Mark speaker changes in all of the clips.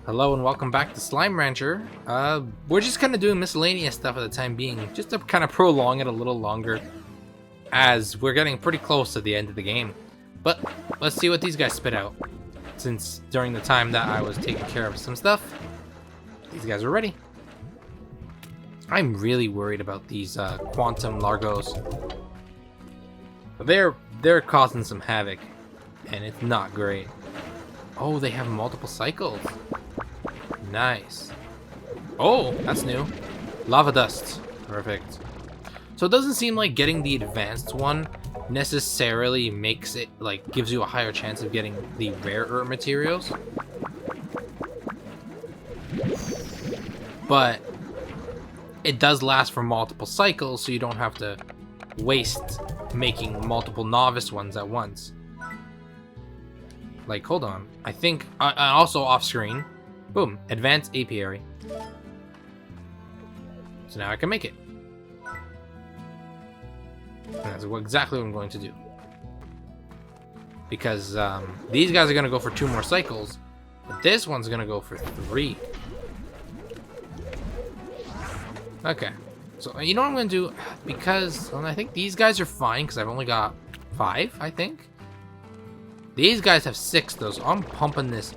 Speaker 1: Hello and welcome back to Slime Rancher. We're just kind of doing miscellaneous stuff at the time being, just to kind of prolong it a little longer, as we're getting pretty close to the end of the game. But let's see what these guys spit out, since during the time that I was taking care of some stuff, these guys are ready. I'm really worried about these quantum largos. They're causing some havoc, and it's not great. Oh, they have multiple cycles. Nice. Oh, that's new. Lava dust. Perfect. So it doesn't seem like getting the advanced one necessarily makes it, like, gives you a higher chance of getting the rarer materials. But it does last for multiple cycles, so you don't have to waste making multiple novice ones at once. Like, hold on. I think, also off screen, boom, advanced apiary. So now I can make it. And that's exactly what I'm going to do. Because these guys are going to go for 2 more cycles, but this one's going to go for 3. Okay. So, you know what I'm going to do? Because I think these guys are fine, because I've only got 5, I think. These guys have 6 though, so I'm pumping this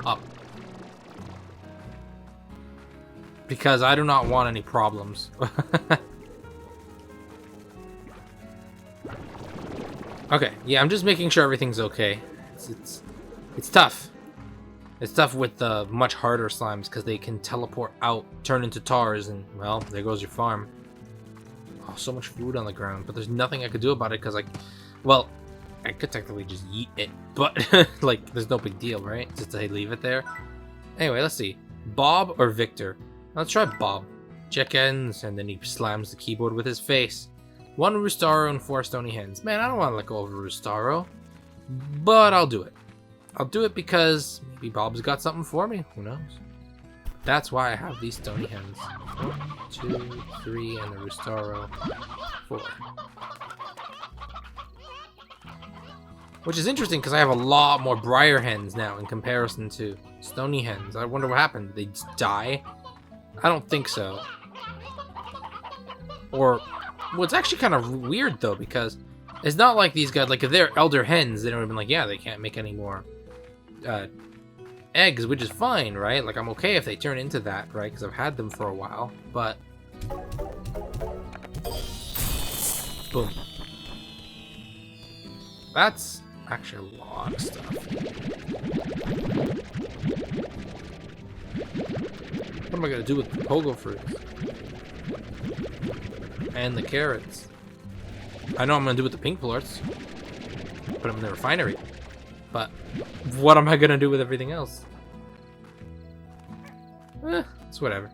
Speaker 1: up. Because I do not want any problems. Okay, yeah, I'm just making sure everything's okay. It's tough. It's tough with the much harder slimes because they can teleport out, turn into tars, and well, there goes your farm. Oh, so much food on the ground, but there's nothing I could do about it because well, I could technically just eat it, but like, there's no big deal, right? Just I leave it there. Anyway, let's see. Bob or Victor? Let's try Bob. Check ends, and then he slams the keyboard with his face. 1 Roostaro and 4 stony hens. Man, I don't want to let go of a Roostaro, but I'll do it. I'll do it because maybe Bob's got something for me. Who knows? That's why I have these stony hens. 1, 2, 3, and the Roostaro. 4. Which is interesting because I have a lot more briar hens now in comparison to stony hens. I wonder what happened. Did they just die? I don't think so. Or, well, it's actually kind of weird though, because it's not like these guys, like if they're elder hens, they don't even like, yeah, they can't make any more eggs, which is fine, right? Like, I'm okay if they turn into that, right? Because I've had them for a while, but boom. That's actually a lot of stuff. What am I gonna do with the pogo fruits? And the carrots. I know I'm gonna do with the pink plorts. Put them in the refinery. But what am I gonna do with everything else? It's whatever.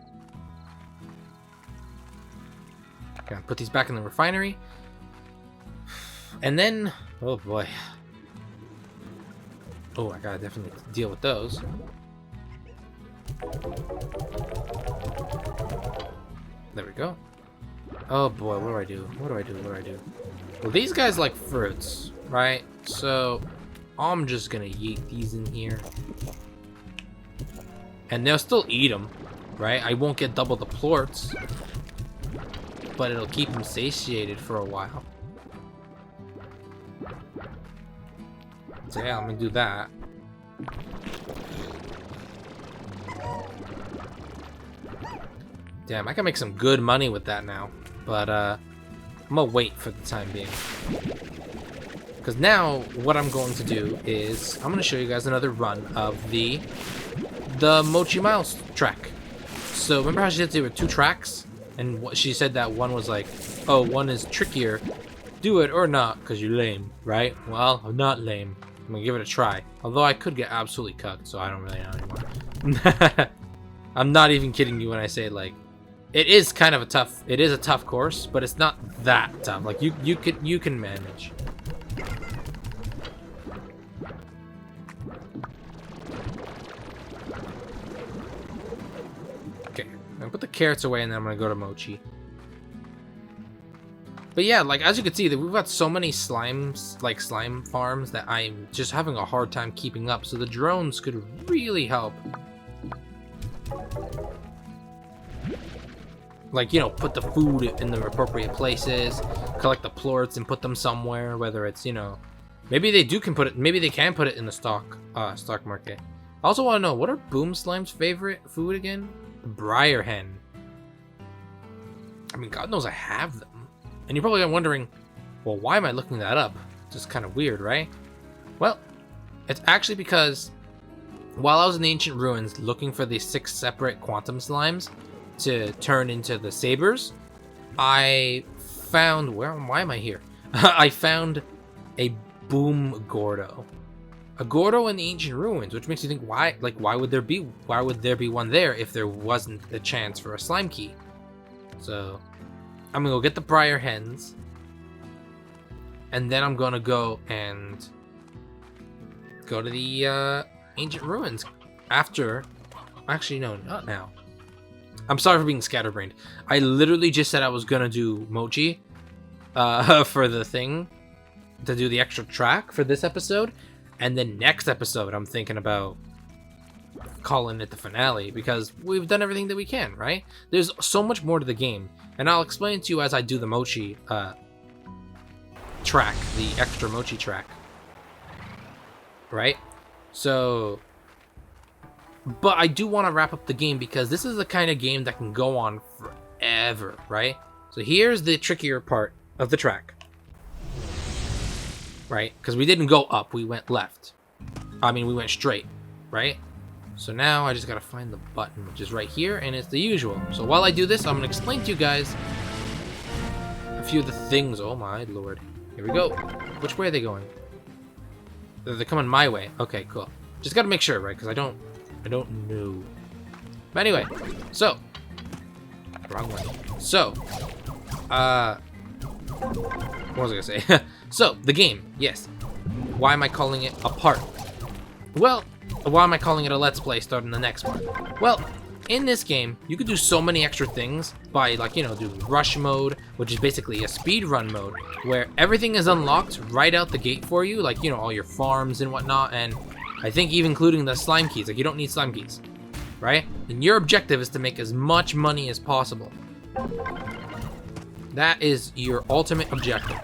Speaker 1: Gotta put these back in the refinery. And then, oh boy. Oh, I gotta definitely deal with those. There we go. Oh boy, what do I do? What do I do? What do I do? Well, these guys like fruits, right? So I'm just gonna yeet these in here. And they'll still eat them, right? I won't get double the plorts, but it'll keep them satiated for a while. So yeah, I'm gonna do that. Damn, I can make some good money with that now. But I'm gonna wait for the time being. Because now what I'm going to do is I'm gonna show you guys another run of the Mochi Miles track. So remember how she said there were 2 tracks? And what she said that one was like, oh, one is trickier. Do it or not, because you're lame, right? Well, I'm not lame. I'm gonna give it a try. Although I could get absolutely cucked, so I don't really know anymore. I'm not even kidding you when I say, like, it is kind of a tough course, but it's not that tough. Like, you can manage. Okay, I'm gonna put the carrots away and then I'm gonna go to Mochi. But yeah, like, as you can see, that we've got so many slimes, like slime farms, that I'm just having a hard time keeping up. So the drones could really help Like, you know, put the food in the appropriate places, collect the plorts and put them somewhere, whether it's, you know, maybe they can put it in the stock market. I also want to know, what are Boom Slime's favorite food again? The Briar Hen. I mean, God knows I have them. And you're probably wondering, well, why am I looking that up? It's just kind of weird, right? Well, it's actually because while I was in the ancient ruins looking for these 6 separate quantum slimes to turn into the sabers, I found, why am I here? I found a Boom Gordo. A Gordo in the ancient ruins, which makes you think, why would there be one there if there wasn't a chance for a slime key? So I'm gonna go get the Briar Hens, and then I'm gonna go and go to the ancient ruins after. Actually, no, not now. I'm sorry for being scatterbrained. I literally just said I was gonna do Mochi for the thing, to do the extra track for this episode, and then next episode I'm thinking about calling it the finale, because we've done everything that we can, right? There's so much more to the game, and I'll explain it to you as I do the Mochi track, the extra Mochi track, right? So, but I do want to wrap up the game, because this is the kind of game that can go on forever, right? So here's the trickier part of the track, right? Because we didn't go up, we went left. I mean, we went straight, right? So now I just gotta find the button, which is right here, and it's the usual. So while I do this, I'm gonna explain to you guys a few of the things. Oh my lord. Here we go. Which way are they going? They're coming my way. Okay, cool. Just gotta make sure, right? Because I don't know. But anyway, so wrong way. So, what was I gonna say? So, the game, yes. Why am I calling it a part? Well, why am I calling it a Let's Play starting the next part? Well, in this game, you could do so many extra things by, like, you know, doing rush mode, which is basically a speed run mode, where everything is unlocked right out the gate for you, like, you know, all your farms and whatnot, and I think even including the slime keys. Like, you don't need slime keys, right? And your objective is to make as much money as possible. That is your ultimate objective.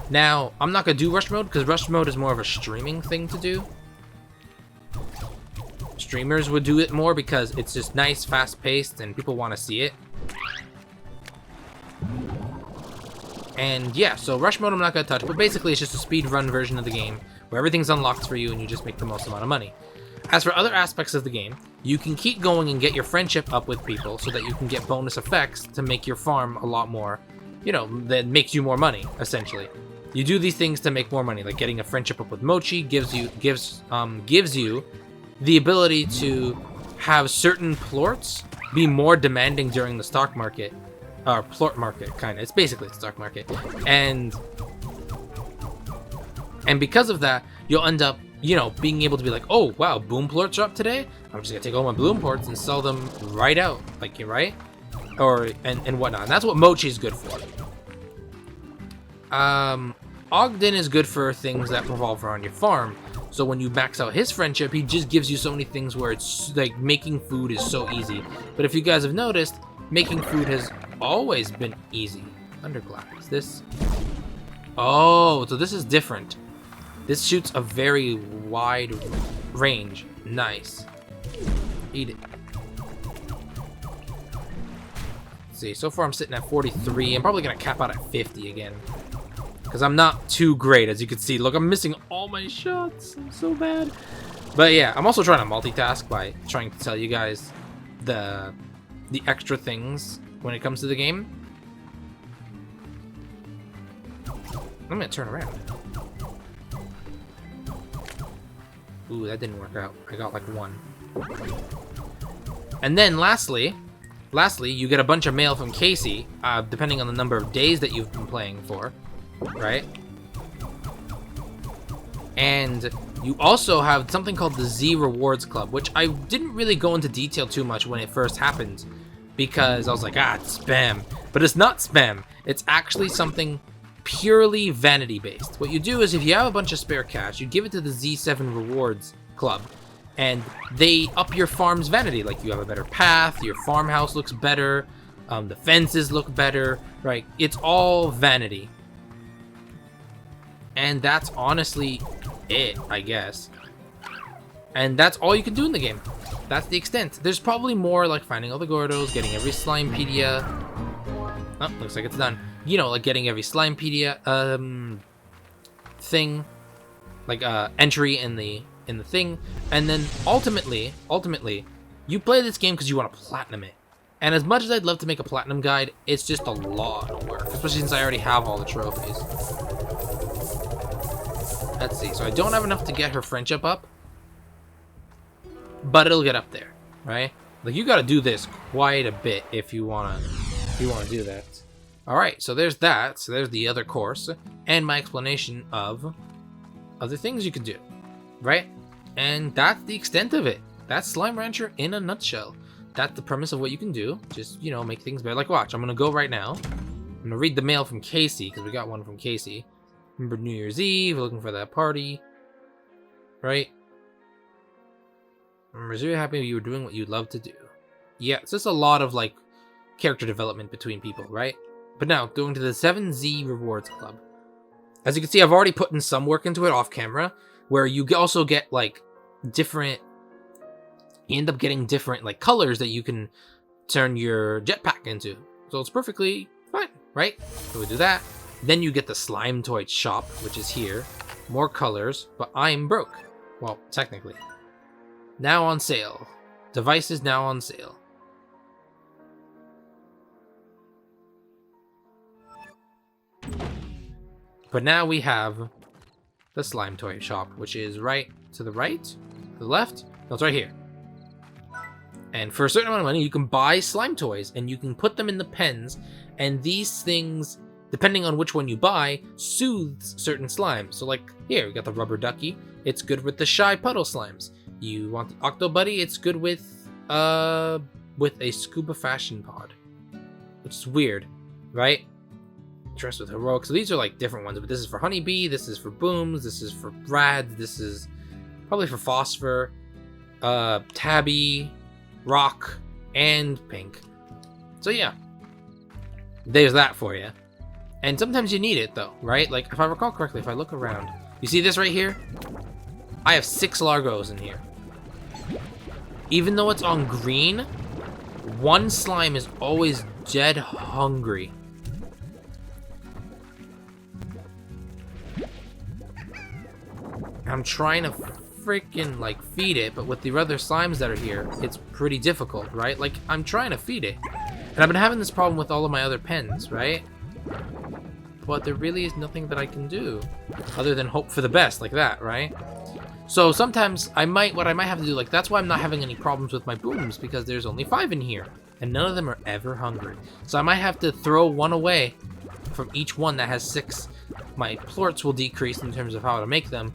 Speaker 1: Now, I'm not going to do rush mode, because rush mode is more of a streaming thing to do. Streamers would do it more because it's just nice, fast-paced, and people want to see it. And yeah, so rush mode I'm not going to touch, but basically it's just a speed run version of the game where everything's unlocked for you and you just make the most amount of money. As for other aspects of the game, you can keep going and get your friendship up with people so that you can get bonus effects to make your farm a lot more, you know, that makes you more money, essentially. You do these things to make more money, like getting a friendship up with Mochi gives you the ability to have certain plorts be more demanding during the stock market, or plort market, kind of. It's basically the stock market, and because of that, you'll end up, you know, being able to be like, oh wow, boom plorts are up today. I'm just gonna take all my bloom plorts and sell them right out, like, right, or and whatnot. And that's what Mochi is good for. Ogden is good for things that revolve around your farm. So when you max out his friendship, he just gives you so many things where it's like making food is so easy. But if you guys have noticed, making food has always been easy. Thunderclap, is this? Oh, so this is different. This shoots a very wide range. Nice. Eat it. Let's see, so far I'm sitting at 43. I'm probably gonna cap out at 50 again, because I'm not too great, as you can see. Look, I'm missing all my shots. I'm so bad. But yeah, I'm also trying to multitask by trying to tell you guys the extra things when it comes to the game. I'm gonna turn around. Ooh, that didn't work out. I got like 1. And then lastly, you get a bunch of mail from Casey, depending on the number of days that you've been playing for. Right? And you also have something called the Z Rewards Club, which I didn't really go into detail too much when it first happened, because I was like, it's spam. But it's not spam. It's actually something purely vanity based. What you do is, if you have a bunch of spare cash, you give it to the Z7 Rewards club, and they up your farm's vanity. Like, you have a better path, your farmhouse looks better, the fences look better, right? It's all vanity. And that's honestly it, I guess. And that's all you can do in the game. That's the extent. There's probably more, like finding all the Gordos, getting every Slimepedia. Oh, looks like it's done. You know, like getting every Slimepedia thing, like entry in the thing, and then ultimately, you play this game because you want to platinum it. And as much as I'd love to make a platinum guide, it's just a lot of work, especially since I already have all the trophies. Let's see. So I don't have enough to get her friendship up, but it'll get up there, right? Like, you got to do this quite a bit if you wanna do that. All right, so there's that. So there's the other course and my explanation of other things you can do, right? And that's the extent of it. That's Slime Rancher in a nutshell. That's the premise of what you can do. Just, you know, make things better. Like, watch, I'm gonna go right now. I'm gonna read the mail from Casey, because we got one from Casey. Remember New Year's Eve, looking for that party, right? I'm really happy you were doing what you love to do. Yeah, it's just a lot of, like, character development between people, right? But now, going to the 7Z Rewards Club. As you can see, I've already put in some work into it off camera, where you also get, like, different... You end up getting different, like, colors that you can turn your jetpack into. So it's perfectly fine, right? So we do that. Then you get the Slime Toy Shop, which is here. More colors, but I'm broke. Well, technically. Now on sale. Devices now on sale. But now we have the Slime Toy Shop, which is right to the right, to the left. No, it's right here. And for a certain amount of money, you can buy slime toys, and you can put them in the pens, and these things, depending on which one you buy, soothes certain slimes. So like, here, we got the Rubber Ducky. It's good with the Shy Puddle slimes. You want the Octo Buddy? It's good with a Scuba Fashion Pod. Which is weird, right? Dressed with Heroic. So these are like different ones, but this is for Honeybee, this is for Booms, this is for Brad, this is probably for Phosphor, Tabby, Rock, and Pink. So yeah, there's that for you. And sometimes you need it though, right? Like, if I recall correctly, if I look around, you see this right here? I have 6 Largos in here. Even though it's on green, one slime is always dead hungry. I'm trying to freaking like feed it, but with the other slimes that are here, it's pretty difficult, right? Like, I'm trying to feed it, and I've been having this problem with all of my other pens, right? But there really is nothing that I can do other than hope for the best, like that, right? So sometimes what I might have to do, like, that's why I'm not having any problems with my Booms, because there's only 5 in here, and none of them are ever hungry. So I might have to throw one away from each one that has 6. My plorts will decrease in terms of how to make them.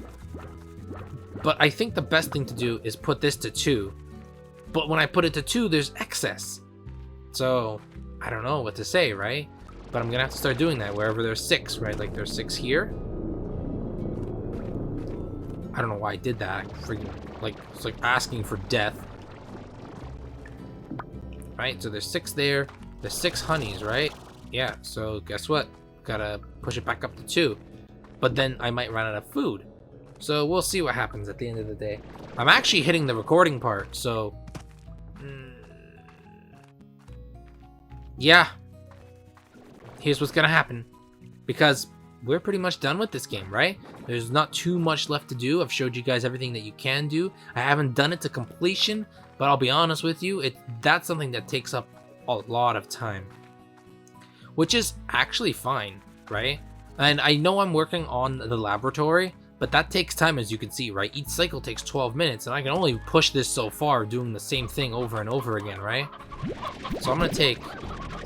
Speaker 1: But I think the best thing to do is put this to 2. But when I put it to 2, there's excess. So, I don't know what to say, right? But I'm gonna have to start doing that wherever there's 6, right? Like, there's 6 here. I don't know why I did that. Freaking, like, it's like asking for death. Right? So there's 6 there. There's 6 honeys, right? Yeah, so guess what? Gotta push it back up to 2. But then I might run out of food. So we'll see what happens at the end of the day. I'm actually hitting the recording part, so... yeah. Here's what's gonna happen. Because we're pretty much done with this game, right? There's not too much left to do. I've showed you guys everything that you can do. I haven't done it to completion, but I'll be honest with you, that's something that takes up a lot of time. Which is actually fine, right? And I know I'm working on the laboratory, but that takes time, as you can see, right? Each cycle takes 12 minutes, and I can only push this so far doing the same thing over and over again, right? So I'm going to take,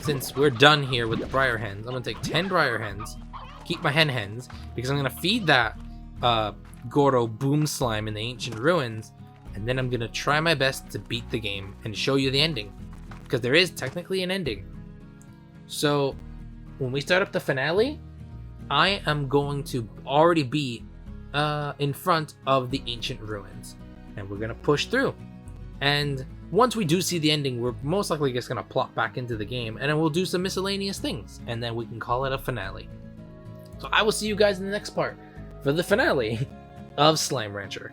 Speaker 1: since we're done here with the Briar Hens, I'm going to take 10 Briar Hens, keep my hens, because I'm going to feed that Gordo Boom Slime in the Ancient Ruins, and then I'm going to try my best to beat the game and show you the ending, because there is technically an ending. So when we start up the finale, I am going to already be in front of the Ancient Ruins. and we're gonna push through. And once we do see the ending, we're most likely just gonna plop back into the game, and then we'll do some miscellaneous things, and then we can call it a finale. So I will see you guys in the next part for the finale of Slime Rancher.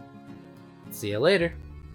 Speaker 1: See you later.